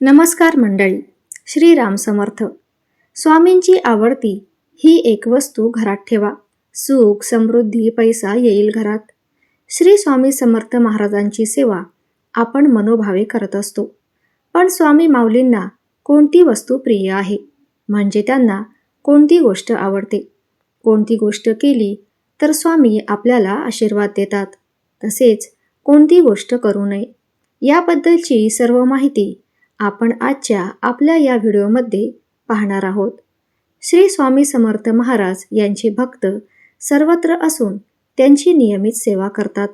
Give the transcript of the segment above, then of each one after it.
नमस्कार मंडळी. श्रीराम समर्थ. स्वामींची आवडती ही एक वस्तू घरात ठेवा, सुख समृद्धी पैसा येईल घरात. श्री स्वामी समर्थ महाराजांची सेवा आपण मनोभावे करत असतो. पण स्वामी माऊलींना कोणती वस्तू प्रिय आहे, म्हणजे त्यांना कोणती गोष्ट आवडते, कोणती गोष्ट केली तर स्वामी आपल्याला आशीर्वाद देतात, तसेच कोणती गोष्ट करू नये, याबद्दलची सर्व माहिती आपण आजच्या आपल्या या व्हिडिओमध्ये पाहणार आहोत. श्री स्वामी समर्थ महाराज यांचे भक्त सर्वत्र असून त्यांची नियमित सेवा करतात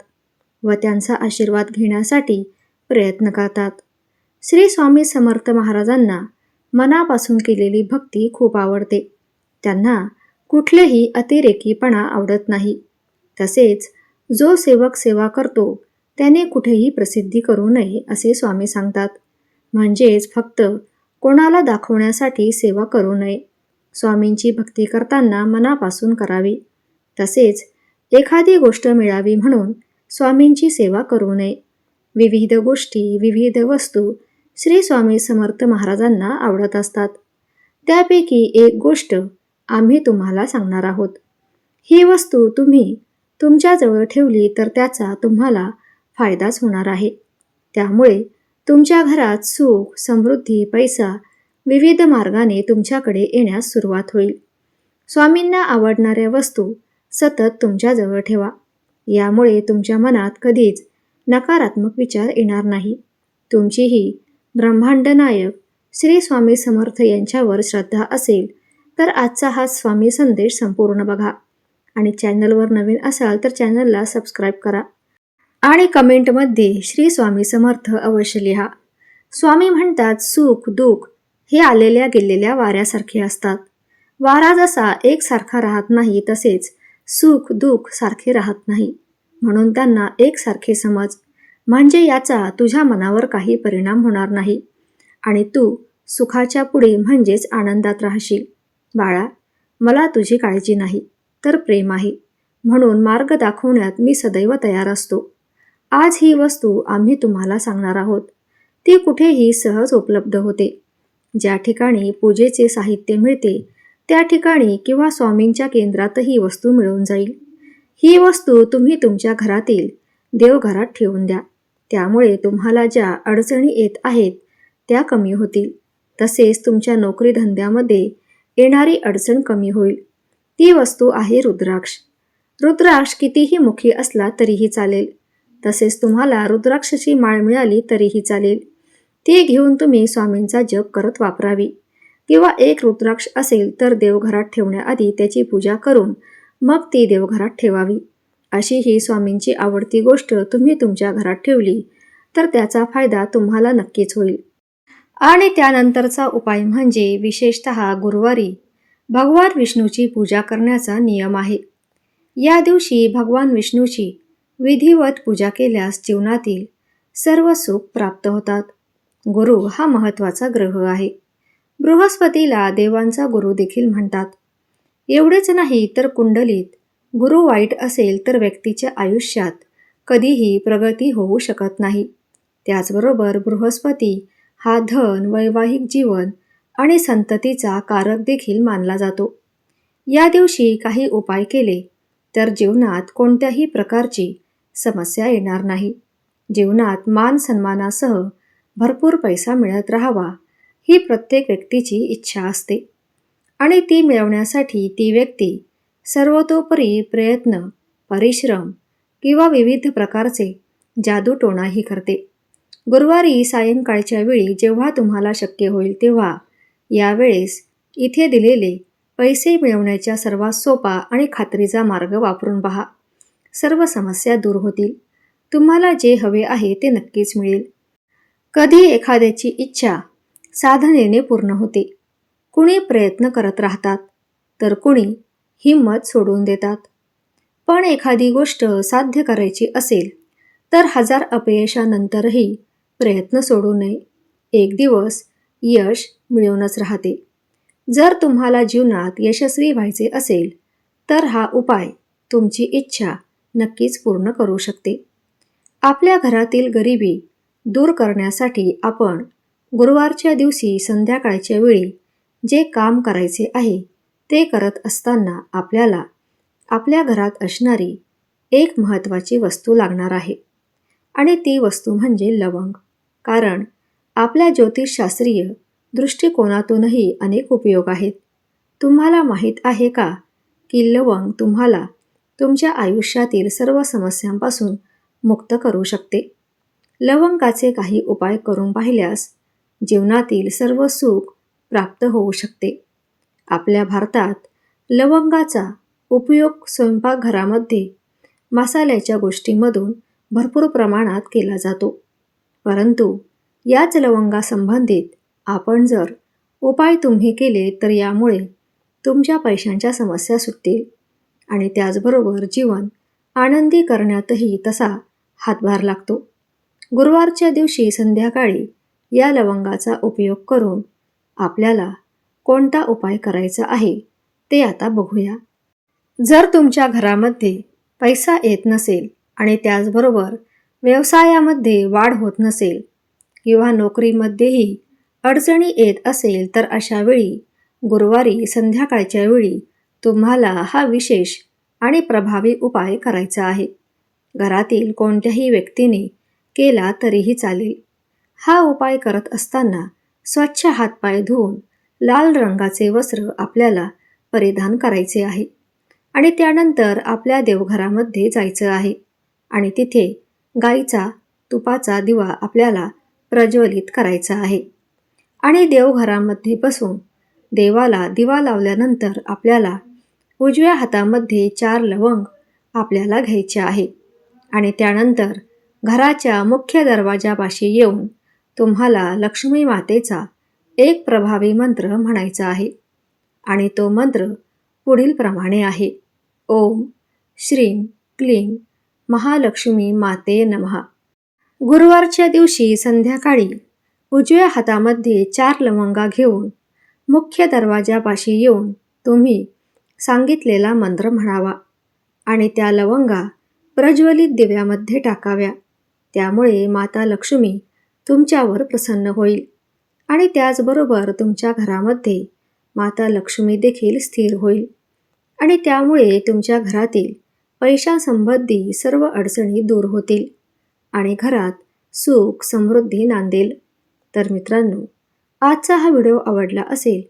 व त्यांचा आशीर्वाद घेण्यासाठी प्रयत्न करतात. श्री स्वामी समर्थ महाराजांना मनापासून केलेली भक्ती खूप आवडते. त्यांना कुठलेही अतिरेकीपणा आवडत नाही. तसेच जो सेवक सेवा करतो त्याने कुठेही प्रसिद्धी करू नये असे स्वामी सांगतात. म्हणजेच फक्त कोणाला दाखवण्यासाठी सेवा करू नये. स्वामींची भक्ती करताना मनापासून करावी. तसेच एखादी गोष्ट मिळावी म्हणून स्वामींची सेवा करू नये. विविध गोष्टी, विविध वस्तू श्री स्वामी समर्थ महाराजांना आवडत असतात. त्यापैकी एक गोष्ट आम्ही तुम्हाला सांगणार आहोत. ही वस्तू तुम्ही तुमच्याजवळ ठेवली तर त्याचा तुम्हाला फायदाच होणार आहे. त्यामुळे तुमच्या घरात सुख समृद्धी पैसा विविध मार्गाने तुमच्याकडे येण्यास सुरुवात होईल. स्वामींना आवडणाऱ्या वस्तू सतत तुमच्याजवळ ठेवा. यामुळे तुमच्या मनात कधीच नकारात्मक विचार येणार नाही. तुमचीही ब्रह्मांड नायक श्री स्वामी समर्थ यांच्यावर श्रद्धा असेल तर आजचा हा स्वामी संदेश संपूर्ण बघा आणि चॅनलवर नवीन असाल तर चॅनलला सबस्क्राईब करा आणि कमेंटमध्ये श्री स्वामी समर्थ अवश्य लिहा. स्वामी म्हणतात, सुख दुःख हे आलेल्या गेलेल्या वाऱ्यासारखे असतात. वारा जसा एकसारखा राहत नाही तसेच सुख दुःख सारखे राहत नाही. म्हणून त्यांना एकसारखे समज, म्हणजे याचा तुझ्या मनावर काही परिणाम होणार नाही आणि तू सुखाच्या पुढे म्हणजेच आनंदात राहशील. बाळा, मला तुझी काळजी नाही तर प्रेम आहे, म्हणून मार्ग दाखवण्यात मी सदैव तयार असतो. आज ही वस्तू आम्ही तुम्हाला सांगणार आहोत. ती कुठेही सहज उपलब्ध होते. ज्या ठिकाणी पूजेचे साहित्य मिळते त्या ठिकाणी किंवा स्वामींच्या केंद्रात ही वस्तू मिळून जाईल. ही वस्तू तुम्ही तुमच्या घरातील देवघरात ठेवून द्या. त्यामुळे तुम्हाला ज्या अडचणी येत आहेत त्या कमी होतील. तसेच तुमच्या नोकरी धंद्यामध्ये येणारी अडचण कमी होईल. ती वस्तू आहे रुद्राक्ष. रुद्राक्ष कितीही मुखी असला तरीही चालेल. तसेच तुम्हाला रुद्राक्षाची माळ मिळाली तरीही चालेल. ती घेऊन तुम्ही स्वामींचा जप करत वापरावी. किंवा एक रुद्राक्ष असेल तर देवघरात ठेवण्याआधी त्याची पूजा करून मग ती देवघरात ठेवावी. अशी ही स्वामींची आवडती गोष्ट तुम्ही तुमच्या घरात ठेवली तर त्याचा फायदा तुम्हाला नक्कीच होईल. आणि त्यानंतरचा उपाय म्हणजे विशेषतः गुरुवारी भगवान विष्णूची पूजा करण्याचा नियम आहे. या दिवशी भगवान विष्णूची विधिवत पूजा केल्यास जीवनातील सर्व सुख प्राप्त होतात. गुरु हा महत्त्वाचा ग्रह आहे. बृहस्पतीला देवांचा गुरु देखील म्हणतात. एवढेच नाही तर कुंडलीत गुरु वाईट असेल तर व्यक्तीच्या आयुष्यात कधीही प्रगती होऊ शकत नाही. त्याचबरोबर बृहस्पती हा धन, वैवाहिक जीवन आणि संततीचा कारक देखील मानला जातो. या दिवशी काही उपाय केले तर जीवनात कोणत्याही प्रकारची समस्या येणार नाही. जीवनात मान सन्मानासह भरपूर पैसा मिळत राहावा ही प्रत्येक व्यक्तीची इच्छा असते आणि ती मिळवण्यासाठी ती व्यक्ती सर्वतोपरी प्रयत्न, परिश्रम किंवा विविध प्रकारचे जादूटोणाही करते. गुरुवारी सायंकाळच्या वेळी जेव्हा तुम्हाला शक्य होईल तेव्हा यावेळेस इथे दिलेले पैसे मिळवण्याचा सर्वात सोपा आणि खात्रीचा मार्ग वापरून पहा. सर्व समस्या दूर होतील. तुम्हाला जे हवे आहे ते नक्कीच मिळेल. कधी एखाद्याची इच्छा साधनेने पूर्ण होते. कुणी प्रयत्न करत राहतात तर कुणी हिंमत सोडून देतात. पण एखादी गोष्ट साध्य करायची असेल तर 1000 अपयशानंतरही प्रयत्न सोडू नये. एक दिवस यश मिळूनच राहते. जर तुम्हाला जीवनात यशस्वी व्हायचे असेल तर हा उपाय तुमची इच्छा नक्कीच पूर्ण करू शकते. आपल्या घरातील गरिबी दूर करण्यासाठी आपण गुरुवारच्या दिवशी संध्याकाळच्या वेळी जे काम करायचे आहे ते करत असताना आपल्याला आपल्या घरात असणारी एक महत्त्वाची वस्तू लागणार आहे आणि ती वस्तू म्हणजे लवंग. कारण आपल्या ज्योतिषशास्त्रीय दृष्टिकोनातूनही अनेक उपयोग आहेत. तुम्हाला माहीत आहे का की लवंग तुम्हाला तुमच्या आयुष्यातील सर्व समस्यांपासून मुक्त करू शकते. लवंगाचे काही उपाय करून पाहिल्यास जीवनातील सर्व सुख प्राप्त होऊ शकते. आपल्या भारतात लवंगाचा उपयोग स्वयंपाकघरामध्ये मसाल्याच्या गोष्टींमधून भरपूर प्रमाणात केला जातो. परंतु याच लवंगासंबंधित आपण जर उपाय तुम्ही केले तर यामुळे तुमच्या पैशांच्या समस्या सुटतील आणि त्याचबरोबर जीवन आनंदी करण्यातही तसा हातभार लागतो. गुरुवारच्या दिवशी संध्याकाळी या लवंगाचा उपयोग करून आपल्याला कोणता उपाय करायचा आहे ते आता बघूया. जर तुमच्या घरामध्ये पैसा येत नसेल आणि त्याचबरोबर व्यवसायामध्ये वाढ होत नसेल किंवा नोकरीमध्येही अडचणी येत असेल तर अशा वेळी गुरुवारी संध्याकाळच्या वेळी तुम्हाला हा विशेष आणि प्रभावी उपाय करायचा आहे. घरातील कोणत्याही व्यक्तीने केला तरीही चालेल. हा उपाय करत असताना स्वच्छ हातपाय धुवून लाल रंगाचे वस्त्र आपल्याला परिधान करायचे आहे आणि त्यानंतर आपल्या देवघरामध्ये जायचं आहे आणि तिथे गाईचा तुपाचा दिवा आपल्याला प्रज्वलित करायचा आहे आणि देवघरामध्ये बसून देवाला दिवा लावल्यानंतर आपल्याला उजव्या हातामध्ये 4 लवंग आपल्याला घ्यायचे आहे आणि त्यानंतर घराच्या मुख्य दरवाजापाशी येऊन तुम्हाला लक्ष्मी मातेचा एक प्रभावी मंत्र म्हणायचा आहे आणि तो मंत्र पुढील प्रमाणे आहे. ओम श्रीं क्लीं महालक्ष्मी माते नमः. गुरुवारच्या दिवशी संध्याकाळी उजव्या हातामध्ये 4 लवंगा घेऊन मुख्य दरवाजापाशी येऊन तुम्ही सांगितलेला मंत्र म्हणावा आणि त्या लवंगा प्रज्वलित दिव्यामध्ये टाकाव्या. त्यामुळे माता लक्ष्मी तुमच्यावर प्रसन्न होईल आणि त्याचबरोबर तुमच्या घरामध्ये माता लक्ष्मी देखील स्थिर होईल आणि त्यामुळे तुमच्या घरातील पैशासंबंधी सर्व अडचणी दूर होतील आणि घरात सुख समृद्धी नांदेल. तर मित्रांनो, आजचा हा व्हिडिओ आवडला असेल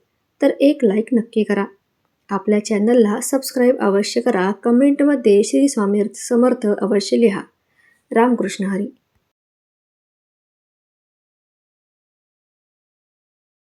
तर एक लाईक नक्की करा. आपल्या चॅनलला सबस्क्राईब अवश्य करा. कमेंटमध्ये श्री स्वामी समर्थ अवश्य लिहा. रामकृष्ण हरी.